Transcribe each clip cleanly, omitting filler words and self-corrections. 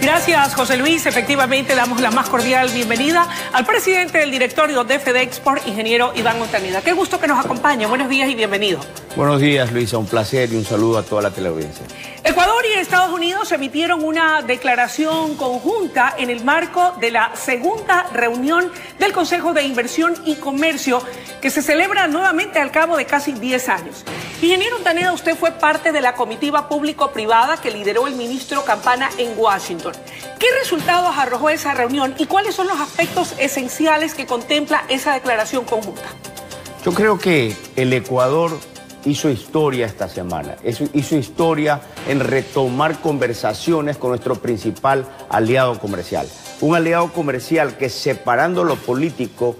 Gracias, José Luis. Efectivamente, damos la más cordial bienvenida al presidente del directorio de FedExport, ingeniero Iván Ontaneda. Qué gusto que nos acompañe. Buenos días y bienvenido. Buenos días, Luisa. Un placer y un saludo a toda la teleaudiencia. Ecuador y Estados Unidos emitieron una declaración conjunta en el marco de la segunda reunión del Consejo de Inversión y Comercio, que se celebra nuevamente al cabo de casi 10 años. Ingeniero Ontaneda, usted fue parte de la comitiva público-privada que lideró el ministro Campana en Washington. ¿Qué resultados arrojó esa reunión y cuáles son los aspectos esenciales que contempla esa declaración conjunta? Yo creo que el Ecuador hizo historia esta semana, hizo historia en retomar conversaciones con nuestro principal aliado comercial. Un aliado comercial que, separando lo político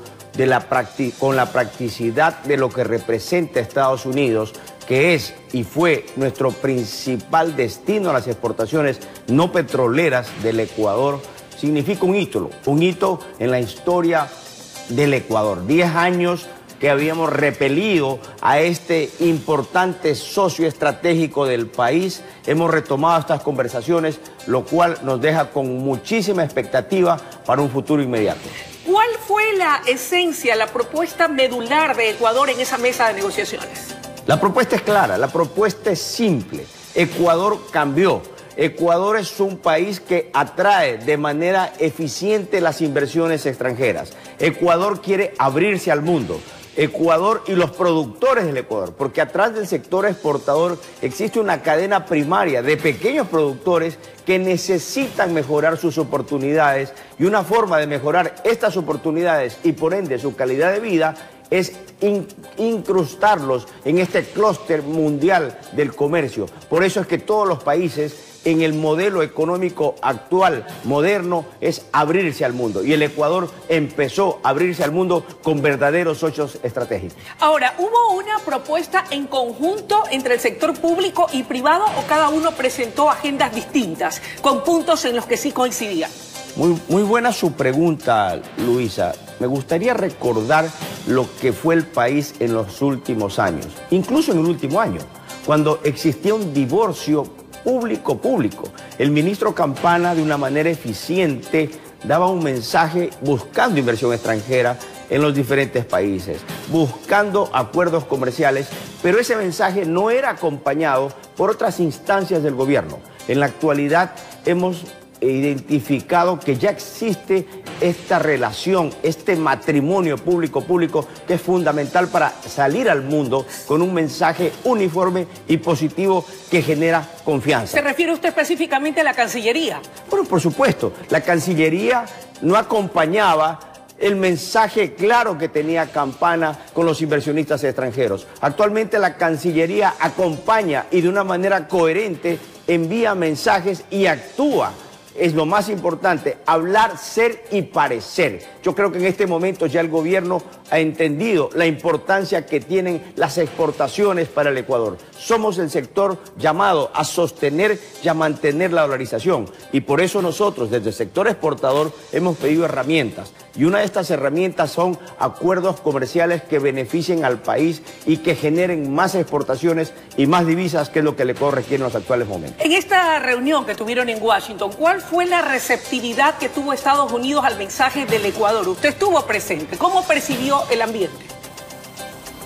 con la practicidad de lo que representa Estados Unidos, que es y fue nuestro principal destino a las exportaciones no petroleras del Ecuador, significa un hito en la historia del Ecuador. 10 años que habíamos repelido a este importante socio estratégico del país. Hemos retomado estas conversaciones, lo cual nos deja con muchísima expectativa para un futuro inmediato. ¿Cuál fue la esencia, la propuesta medular de Ecuador en esa mesa de negociaciones? La propuesta es clara, la propuesta es simple. Ecuador cambió. Ecuador es un país que atrae de manera eficiente las inversiones extranjeras. Ecuador quiere abrirse al mundo. Ecuador y los productores del Ecuador, porque atrás del sector exportador existe una cadena primaria de pequeños productores que necesitan mejorar sus oportunidades, y una forma de mejorar estas oportunidades y por ende su calidad de vida es incrustarlos en este clúster mundial del comercio. Por eso es que todos los países en el modelo económico actual, moderno, es abrirse al mundo. Y el Ecuador empezó a abrirse al mundo con verdaderos socios estratégicos. Ahora, ¿hubo una propuesta en conjunto entre el sector público y privado o cada uno presentó agendas distintas, con puntos en los que sí coincidían? Muy buena su pregunta, Luisa. Me gustaría recordar lo que fue el país en los últimos años, incluso en el último año, cuando existía un divorcio público-público. El ministro Campana, de una manera eficiente, daba un mensaje buscando inversión extranjera en los diferentes países, buscando acuerdos comerciales, pero ese mensaje no era acompañado por otras instancias del gobierno. En la actualidad hemos identificado que ya existe esta relación, este matrimonio público-público que es fundamental para salir al mundo con un mensaje uniforme y positivo que genera confianza. ¿Se refiere usted específicamente a la Cancillería? Bueno, por supuesto, la Cancillería no acompañaba el mensaje claro que tenía Campana con los inversionistas extranjeros. Actualmente la Cancillería acompaña y de una manera coherente envía mensajes y actúa. Es lo más importante, hablar, ser y parecer. Yo creo que en este momento ya el gobierno ha entendido la importancia que tienen las exportaciones para el Ecuador. Somos el sector llamado a sostener y a mantener la dolarización. Y por eso nosotros, desde el sector exportador, hemos pedido herramientas. Y una de estas herramientas son acuerdos comerciales que beneficien al país y que generen más exportaciones y más divisas, que es lo que el Ecuador requiere en los actuales momentos. En esta reunión que tuvieron en Washington, ¿cuál fue la receptividad que tuvo Estados Unidos al mensaje del Ecuador? Usted estuvo presente. ¿Cómo percibió el ambiente?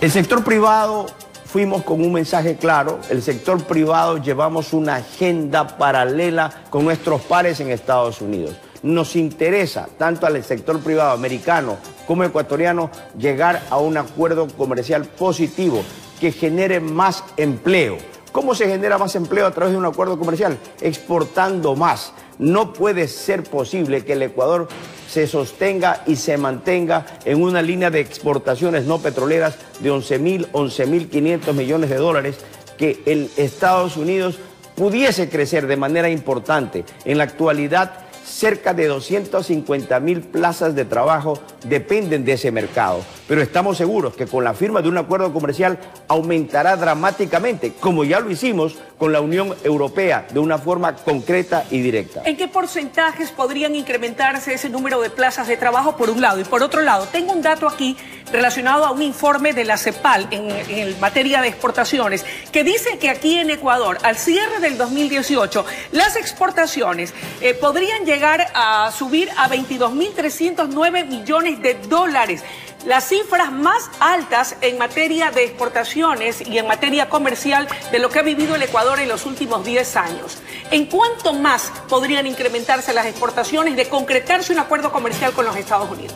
El sector privado fuimos con un mensaje claro. El sector privado llevamos una agenda paralela con nuestros pares en Estados Unidos. Nos interesa, tanto al sector privado americano como ecuatoriano, llegar a un acuerdo comercial positivo que genere más empleo. ¿Cómo se genera más empleo a través de un acuerdo comercial? Exportando más. No puede ser posible que el Ecuador se sostenga y se mantenga en una línea de exportaciones no petroleras de 11.500 millones de dólares, que el Estados Unidos pudiese crecer de manera importante. En la actualidad cerca de 250.000 plazas de trabajo dependen de ese mercado. Pero estamos seguros que con la firma de un acuerdo comercial aumentará dramáticamente, como ya lo hicimos con la Unión Europea, de una forma concreta y directa. ¿En qué porcentajes podrían incrementarse ese número de plazas de trabajo, por un lado? Y por otro lado, tengo un dato aquí relacionado a un informe de la CEPAL en materia de exportaciones, que dice que aquí en Ecuador, al cierre del 2018, las exportaciones podrían llegar a subir a 22.309 millones de dólares. Las cifras más altas en materia de exportaciones y en materia comercial de lo que ha vivido el Ecuador en los últimos 10 años. ¿En cuánto más podrían incrementarse las exportaciones de concretarse un acuerdo comercial con los Estados Unidos?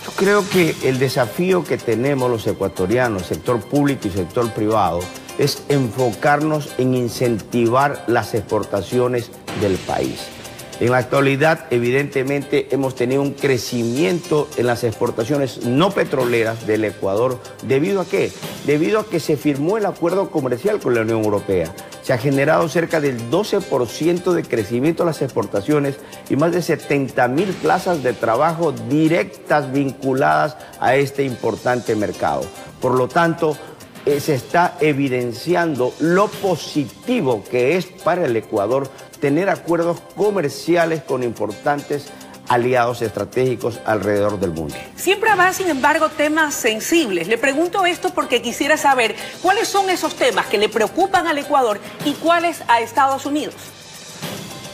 Yo creo que el desafío que tenemos los ecuatorianos, sector público y sector privado, es enfocarnos en incentivar las exportaciones del país. En la actualidad, evidentemente, hemos tenido un crecimiento en las exportaciones no petroleras del Ecuador. ¿Debido a qué? Debido a que se firmó el acuerdo comercial con la Unión Europea. Se ha generado cerca del 12% de crecimiento de las exportaciones y más de 70.000 plazas de trabajo directas vinculadas a este importante mercado. Por lo tanto, se está evidenciando lo positivo que es para el Ecuador tener acuerdos comerciales con importantes aliados estratégicos alrededor del mundo. Siempre habrá, sin embargo, temas sensibles. Le pregunto esto porque quisiera saber cuáles son esos temas que le preocupan al Ecuador y cuáles a Estados Unidos.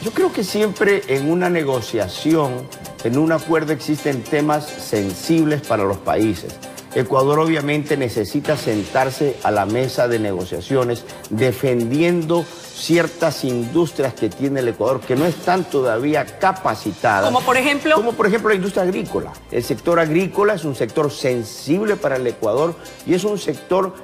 Yo creo que siempre en una negociación, en un acuerdo, existen temas sensibles para los países. Ecuador obviamente necesita sentarse a la mesa de negociaciones defendiendo ciertas industrias que tiene el Ecuador que no están todavía capacitadas. ¿Como por ejemplo? Como por ejemplo la industria agrícola. El sector agrícola es un sector sensible para el Ecuador y es un sector,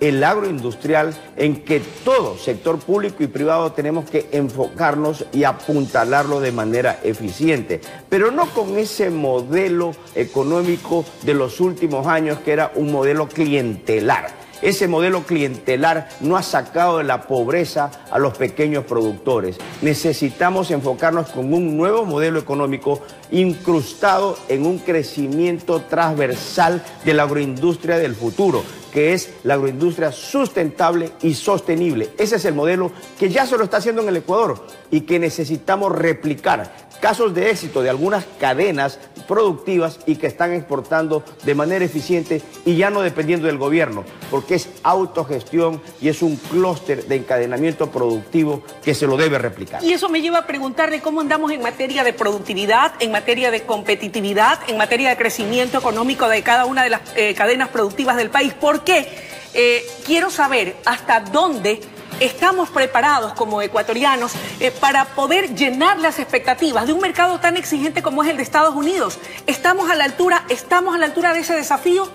el agroindustrial, en que todo sector público y privado tenemos que enfocarnos y apuntalarlo de manera eficiente, pero no con ese modelo económico de los últimos años que era un modelo clientelar. Ese modelo clientelar no ha sacado de la pobreza a los pequeños productores. Necesitamos enfocarnos con un nuevo modelo económico incrustado en un crecimiento transversal de la agroindustria del futuro, que es la agroindustria sustentable y sostenible. Ese es el modelo que ya se lo está haciendo en el Ecuador y que necesitamos replicar. Casos de éxito de algunas cadenas productivas y que están exportando de manera eficiente y ya no dependiendo del gobierno, porque es autogestión y es un clúster de encadenamiento productivo que se lo debe replicar. Y eso me lleva a preguntarle cómo andamos en materia de productividad, en materia de competitividad, en materia de crecimiento económico de cada una de las cadenas productivas del país. ¿Por qué? Quiero saber hasta dónde estamos preparados como ecuatorianos para poder llenar las expectativas de un mercado tan exigente como es el de Estados Unidos. ¿Estamos a la altura de ese desafío?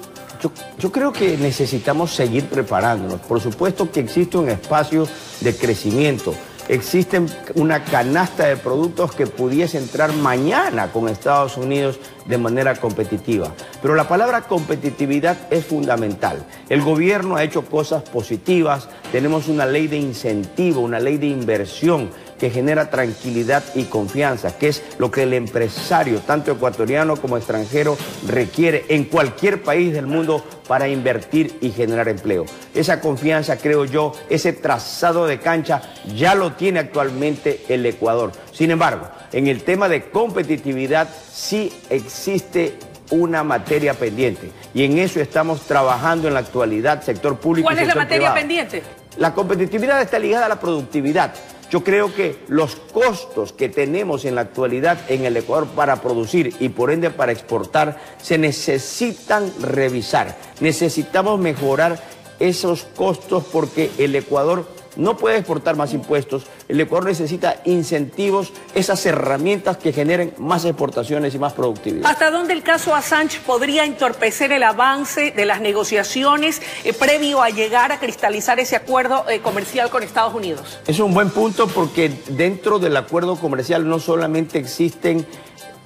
Yo creo que necesitamos seguir preparándonos. Por supuesto que existe un espacio de crecimiento. Existen una canasta de productos que pudiese entrar mañana con Estados Unidos de manera competitiva. Pero la palabra competitividad es fundamental. El gobierno ha hecho cosas positivas, tenemos una ley de incentivo, una ley de inversión que genera tranquilidad y confianza, que es lo que el empresario, tanto ecuatoriano como extranjero, requiere en cualquier país del mundo para invertir y generar empleo. Esa confianza, creo yo, ese trazado de cancha ya lo tiene actualmente el Ecuador. Sin embargo, en el tema de competitividad sí existe una materia pendiente y en eso estamos trabajando en la actualidad, sector público y sector privado. ¿Cuál es la materia pendiente? La competitividad está ligada a la productividad. Yo creo que los costos que tenemos en la actualidad en el Ecuador para producir y por ende para exportar se necesitan revisar. Necesitamos mejorar esos costos porque el Ecuador no puede exportar más impuestos. El Ecuador necesita incentivos, esas herramientas que generen más exportaciones y más productividad. ¿Hasta dónde el caso Assange podría entorpecer el avance de las negociaciones previo a llegar a cristalizar ese acuerdo comercial con Estados Unidos? Es un buen punto porque dentro del acuerdo comercial no solamente existen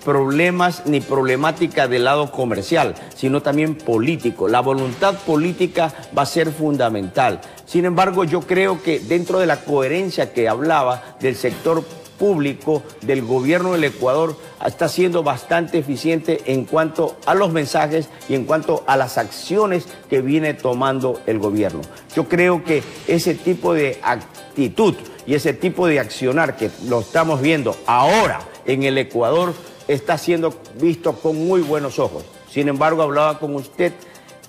problemas ni problemática del lado comercial, sino también político. La voluntad política va a ser fundamental. Sin embargo, yo creo que dentro de la coherencia que hablaba del sector público del gobierno del Ecuador está siendo bastante eficiente en cuanto a los mensajes y en cuanto a las acciones que viene tomando el gobierno. Yo creo que ese tipo de actitud y ese tipo de accionar que lo estamos viendo ahora en el Ecuador está siendo visto con muy buenos ojos. Sin embargo, hablaba con usted,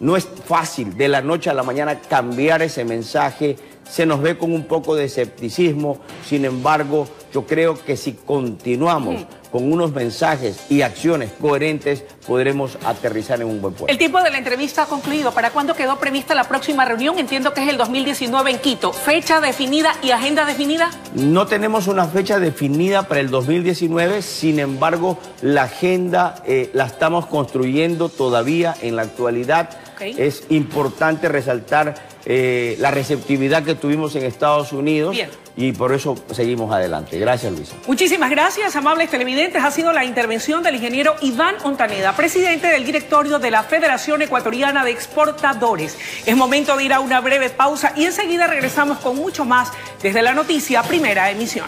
no es fácil de la noche a la mañana cambiar ese mensaje, se nos ve con un poco de escepticismo. Sin embargo, yo creo que si continuamos con unos mensajes y acciones coherentes, podremos aterrizar en un buen puerto. El tiempo de la entrevista ha concluido. ¿Para cuándo quedó prevista la próxima reunión? Entiendo que es el 2019 en Quito. ¿Fecha definida y agenda definida? No tenemos una fecha definida para el 2019, sin embargo, la agenda la estamos construyendo todavía en la actualidad. Okay. Es importante resaltar la receptividad que tuvimos en Estados Unidos. Bien. Y por eso seguimos adelante. Gracias, Luisa. Muchísimas gracias, amables televidentes. Ha sido la intervención del ingeniero Iván Ontaneda, presidente del directorio de la Federación Ecuatoriana de Exportadores. Es momento de ir a una breve pausa y enseguida regresamos con mucho más desde la noticia Primera Emisión.